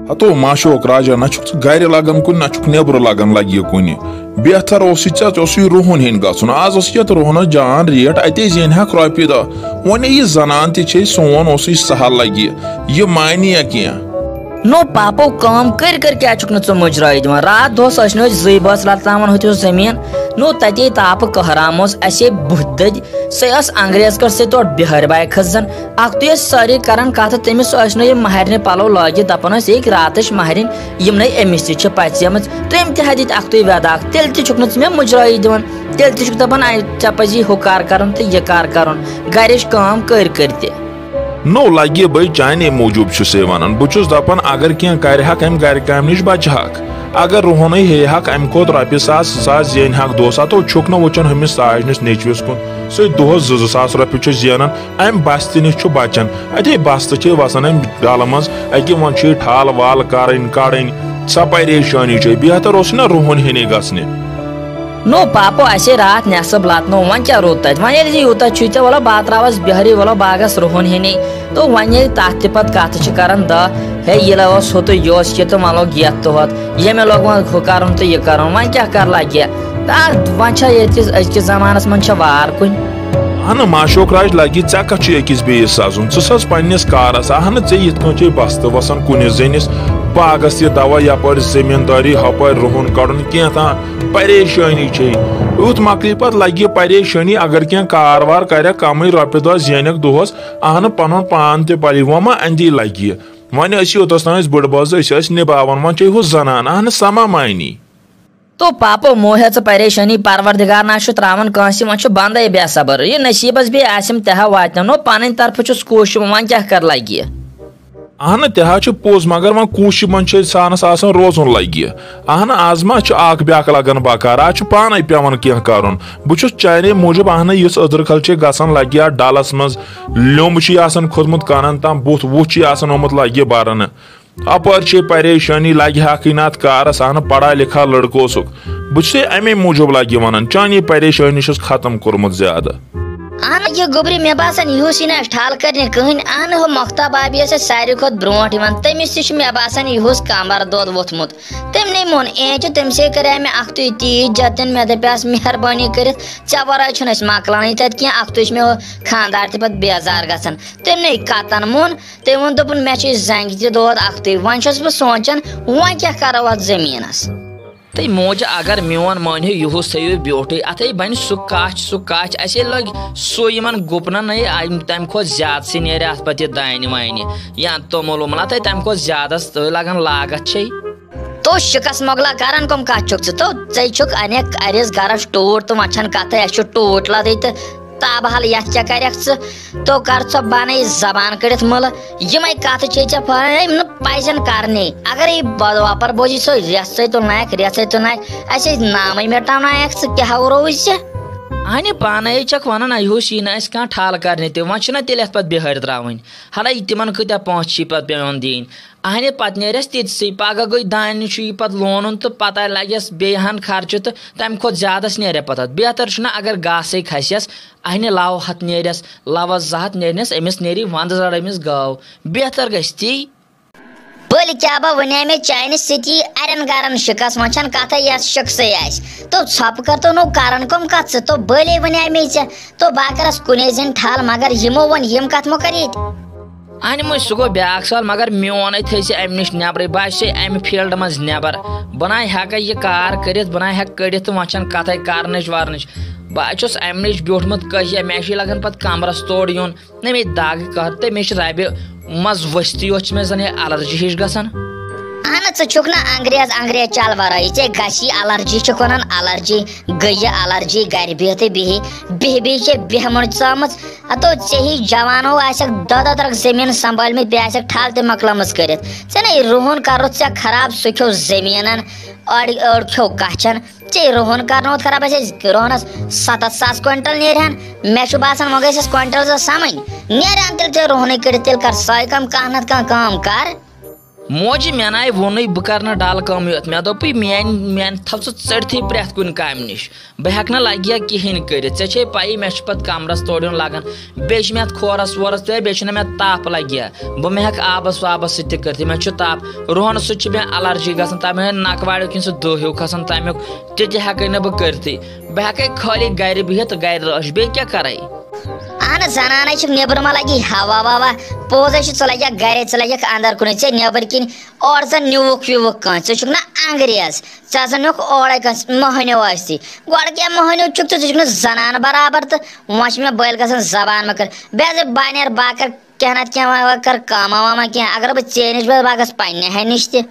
ہتو ماشوک راجا نہ گھر لگان کن نہ نیبر لگان لگہ کن بہتر رُہن ہین گھن آز یت رُہنس جان ریٹ اتے زینہک رۄپیہِ دہ وۄنۍ یہ زنان تہ سون سہل لگہ یہ مانیا کی نو پاپو کام کر کیا چھ ژٕ مجرائی دِوان رات دۄہس ٲسۍ نہٕ أسۍ زٕے بٲژ لڑتراوان ہُتھ زٔمیٖن نو تتے تاپہٕ قہرام اوس اَسے بُتھِ دٔدۍ سۄ ٲس انگریز کٔر سۄ تورٕ بِہٲرۍ باے کھٔژ زن اکھتُے ٲسۍ سٲری کران کتھ تٔمِس ٲسۍ نہٕ یِم مہرنہِ پلو لٲگِتھ دپان ٲسۍ ییٚکہِ راتٕچ مہرِنۍ یِمنٕے أمِس تہِ چھِ پژھیمٕژ تٔمۍ تہِ ہا دِتۍ اکھتُے ویداکھ تیٚلہِ تہِ چھُکھ نہٕ ژٕ مےٚ مُجرٲیی دِوان تیٚلہِ تہِ چھُکھ دپان ژےٚ پزی ہُہ کار کرُن تہٕ یہِ کار کرُن گرِچ کٲم کٔرۍ تہِ نو لگہ بھائی چانے موجوب سے ونان بہس دپان اگر کی کرہک ام گر کام نش بچہک اگر رُہن ہیہک ام کھوت رۄپیہِ ساس ساس زینہک دۄہس اتو چھُکھ نہٕ وٕچھان ہُمِس ساجنس نیچوِس کُن سُہ دۄہس 2000 رۄپیہِ چھُ زینان ام بستہِ نش چھُ بچان اتے بستہٕ چھِ وسان ام ڈالہٕ منٛز اکہِ وۄنۍ چھِ ٹھال وال کرٕنۍ کڑٕنۍ سۄ پریشٲنی چھِ بہتر اوس نہ رُہن ہینے گژھنہِ نو پاپو اَسے رات نٮ۪صب لتنو وۄنۍ کیٛاہ روٗد تتہِ وۄنۍ ییٚلہِ یوٗتاہ چھُے ژےٚ وَلہٕ بہٕ ترٛاوس بِہٲری وَلہٕ باغس رُہن ہیٚنے تہٕ وۄنۍ ییٚلہِ تتھ تہِ پتہٕ کتھ چھِ کران دہ ہے ییٚلہِ اوس ہُہ تہٕ یہِ اوس یہِ تہٕ وۄنۍ لوگ یتھ تہٕ ہوٚت ییٚمہِ لوگ وۄنۍ ہُہ کرُن تہٕ یہِ کرُن وۄنۍ کیٛاہ کر لگہِ وۄنۍ چھا ییٚتہِ أزکِس زمانس منٛز چھےٚ وار کُنہِ اہن ماشوک راج لگی ژےٚ کتھ چھُ أکِس بیٚیِس سزُن ژٕ ساز پننس کارس اہن ژےٚ یِتھ کٔنۍ چھے بستہٕ وسان کُنہِ زٔنِس باغس تہِ دوا یپٲرۍ زٔمیٖندٲری ہپٲرۍ رُہن کڑُن کینٛہہ پریشٲنی چھے یُتھ مۄکلہِ پتہٕ لگہِ پریشٲنی اگر کینٛہہ کاروار کرٮ۪کھ کمٕے رۄپیہِ دہ زینکھ دۄہس اہن پنُن پان تہِ پلہِ وۄنۍ ما اندی لگہِ وۄنۍ ٲسۍ یوٚتس تام أسۍ بٔڑبٲژ أسۍ ٲسۍ نِباوان وۄنۍ چھے ہُہ زنان اہن سما مانی تو پاپو موہے ژٕ پریشٲنی پروردگار نہ چھُ تراوان کٲنٛسہِ وۄنۍ چھُ بنٛدے بے صبر یہِ نصیٖبس بیٚیہِ آسٮ۪م تہِ ہا واتنو پنٕنۍ طرفہٕ چھُس کوٗشِش وۄنۍ کیٛاہ کر لگہِ اہن تہِ حظ چھُ پوٚز مگر وۄنۍ کوٗشِش منٛز چھِ سانس آسان روزُن لگہِ اہن آز ما چھُ اکھ بیاکھ لگان بکار آز چھُ پانے پیوان کینٛہہ کرُن بہٕ چھُس چانے موٗجوٗب اہن یُس أدرکھل چھِ گژھان لگہِ اتھ ڈلس منٛز لیوٚمب چھُے آسان کھوٚتمُت کنن تام بُتھ وُتھ چھُے آسان آمُت لگہِ برنہٕ اپٲرۍ چھے پریشٲنی لگہِ ہکٕے نہٕ اتھ کارس اہن پڑھا لکھا لڑکہٕ اوسُکھ بہٕ چھُسے امے موٗجوٗب لگہِ ونان چانی پریشٲنی چھُس ختم کوٚرمُت زیادٕ اہن یہ گوبری مے باسان یہُس یی نہٕ اَسہِ ٹھل کرنہِ کٕہٕنۍ اہن ہُہ مۄختاب بابی ٲس اَسہِ ساروی کھۄتہٕ برونٛٹھ یِوان تٔمِس تہِ چھُ مےٚ باسان یہُس کمبر دود ووٚتھمُت تٔمۍ مون تٔمسٕے کریٛاو مےٚ اکھتُے تیٖژ جتن مےٚ دپیٛاس مہربٲنی کٔرِتھ ژےٚ ورٲے چھُنہٕ أسۍ مۄکلاونٕے تتہِ کینٛہہ اکھتُے چھُ مےٚ خانٛدار تہِ پتہٕ بیزار گژھان تٔمۍ کتن مون تٔمۍ ووٚن دوٚپُن مےٚ چھُے زنگہِ تہِ دود اکھتُے وۄنۍ چھُس بہٕ سونٛچان وۄنۍ کیٛاہ کرو اتھ زٔمیٖنس تہٕ موجہِ اگر میون مٲنِو یہُس تھٲیِو بیوٗٹھٕے اتھے بنہِ سُہ کچھ اسے لٔگۍ سُہ یِمن گُپنن تمہِ کھۄتہٕ زیادٕ نیرِ اتھ پتہٕ یہِ دانہِ وانہِ یا توٚمُل ووٚمُل اتھے تمہِ کھۄتہٕ زیادس لگان لاگتھ چھے تو شِکس مۄکلا کران کم کتھ چھُکھ ژٕ تو ژے چھُکھ انیکھ أرِس گرس ٹوٗر تہٕ وۄنۍ چھنہٕ کتھے اسہِ چھُ ٹوٗٹ لدٕے تہٕ تابحال یتھ کیٛاہ کرکھ ژٕ تو کر ژٕ بنٲیِتھ زبان کٔڑِتھ مٕلہٕ یِمے کتھٕ چھے ژےٚ نہٕ پزن کرنی اگر یہِ وۄپر بوزی سۄ رٮ۪ژھٕے تُلنایکھ رٮ۪ژھٕے تُلنایکھ اسے نامے مٹاونایکھ ژٕ کیٛاہ روزِ ژےٚ اہنہِ پانے چھکھ ونان یہُس یی نہٕ اَسہِ کانٛہہ ٹھل کرنہِ تہِ وۄنۍ چھِنہ تیٚلہِ اتھ پتہٕ بِہٲرۍ تراوٕنۍ ہلا تِمن کۭتیاہ پونٛسہٕ چھی پتہٕ پیوان دِنۍ اہنہِ پتہٕ نیرٮ۪س تِتسٕے پگہہ گٔے دانہِ چھُ یہِ پتہٕ لونُن تہٕ پتہٕ لگٮ۪س بیٚیہِ ہن خرچہٕ تہٕ تمہِ کھۄتہٕ زیادس نیرِ پتہٕ اتھ بہتر چھُنہ اگر گاسے کھسٮ۪س اہنہِ لو ہتھ نیرٮ۪س لوس 2 ہتھ نیرنس أمِس نیری ونٛدٕ زر أمِس گٲو بہتر گژھِ تی بٔلۍ کیٛاہ بہٕ ونے مےٚ چانہِ سۭتی اَرٮ۪ن گرن شِکس وۄنۍ چھنہٕ کتھے یس شِکسٕے آسہِ تو ژھۄپہٕ کر تو نو کرن کم کتھ ژٕ تو بٔلے ونے مے ژےٚ تو بہٕ کرس کُنے زٔنۍ ٹھل مگر یِمو ووٚن یِم کتھ مہ کر ییٚتہِ اہنہِ مٔنٛزۍ سُہ گوٚو بیاکھ سوال مگر میونے تھٲے زِ امہِ نِش نیبرٕے بہٕ آسے امہِ فیٖلڈٕ منٛز نیبر بہٕ نہ ہٮ۪کے یہِ کار کٔرِتھ بہٕ نہ ہٮ۪کہٕ کٔڑِتھ تہٕ وۄنۍ چھنہٕ کتھے کرنٕچ ورنٕچ بہٕ چھُس امہِ نِش بیوٗٹھمُت کٔہیہِ مےٚ چھُے لگان پتہٕ کمرس تورٕ یُن نہ مےٚ دگ کٔہر تہٕ مےٚ چھِ ربہِ منٛز ؤستی یوت چھِ مےٚ زن یہِ الرجی ہِش گژھان اہن ژٕ چھُکھ نہٕ انگریز چل ورٲیی ژےٚ گژھی الرجی چھُکھ ونان الرجی گٔیہِ الرجی گرِ بِہتھٕے بِہِتھ چھے بیہمٕژ ژامٕژ ہتو ژےٚ ہی جوانو آسٮ۪کھ 2 ترکھ زٔمیٖن سنبھٲلمٕتۍ بیٚیہِ آسٮ۪کھ ٹھل تہِ مۄکلٲمٕژ کٔرِتھ ژےٚ نَے رُہن کروُتھ ژےٚ خراب سُہ کھیوٚو زٔمیٖنن أڑۍ کھیوٚو کچھن ژےٚ رُہن کرنووُتھ خراب اَسہِ رُہنس 7,000 کوینٹل نیرہن مےٚ چھُ باسان وۄنۍ گژھِ اَسہِ کوینٹل 2 سمٕنۍ نیرہن تیٚلہِ ژےٚ رُہنٕے کٔڑِتھ تیٚلہِ کر سۄے کم کانٛہہ نتہٕ کانٛہہ کٲم کر موجی مےٚ ووٚنُے بہٕ کَرٕ نہٕ ڈل کٲمٕے یوت مےٚ دوٚپُے میٛانہِ تھاو ژٕ ژٔٹتھٕے پرٛٮ۪تھ کُنہِ کامہِ نِش بہٕ ہٮ۪کہٕ نہٕ لگہِ یا کِہیٖنۍ کٔرِتھ ژےٚ چھے پَیی مےٚ چھُ پَتہٕ کَمرَس تورٕ یُن لگان بیٚیہِ چھِ مےٚ اَتھ کھورَس وورَس تہِ بیٚیہِ چھُنہٕ مےٚ تاپھ لگہِ یا بہٕ مےٚ ہٮ۪کہٕ آبَس وابَس سۭتۍ تہِ کٔرِتھ مےٚ چھُ تاپھ رۄہنہٕ سۭتۍ چھِ مےٚ الرجی گژھان تَمہِ نَکہٕ واریو کِنۍ سُہ دٔہ ہیوٗ کھسان تَمیُک تہِ ہٮ۪کَے نہٕ بہٕ کٔرِتھٕے بہٕ ہٮ۪کَے خٲلی گرِ بِہِتھ گرِ رٲچھ بیٚیہِ کیٛاہ کَرَے اہن زنانٕے چھِ نیبر ما لگی ہوا ووا پوزے چھُ ژٕ لگیکھ گرے ژٕ لگیکھ اندر کُنٕے ژےٚ نیبر کِنۍ اورٕ زن نیوٗکھ وِوُکھ کٲنٛسہِ ژٕ چھُکھ نا انگریز ژےٚ زن نیوٗکھ اورے کٲنٛسہِ مٔہنیو ٲستی گۄڈٕ کیٛاہ مٔہنیو چھُکھ ژٕ چھُکھ نہٕ زنان برابر تہٕ وۄنۍ چھِ مےٚ بٔلۍ گژھان زبان مٔکٕر بیٚیہِ حظ بہٕ نیرٕ بہٕ کر کینٛہہ نتہٕ کینٛہہ وۄنۍ کر کٲما واما کینٛہہ اگر بہٕ ژےٚ نِش بہٕ گژھٕ پننہِ ہَنہِ نِش تہِ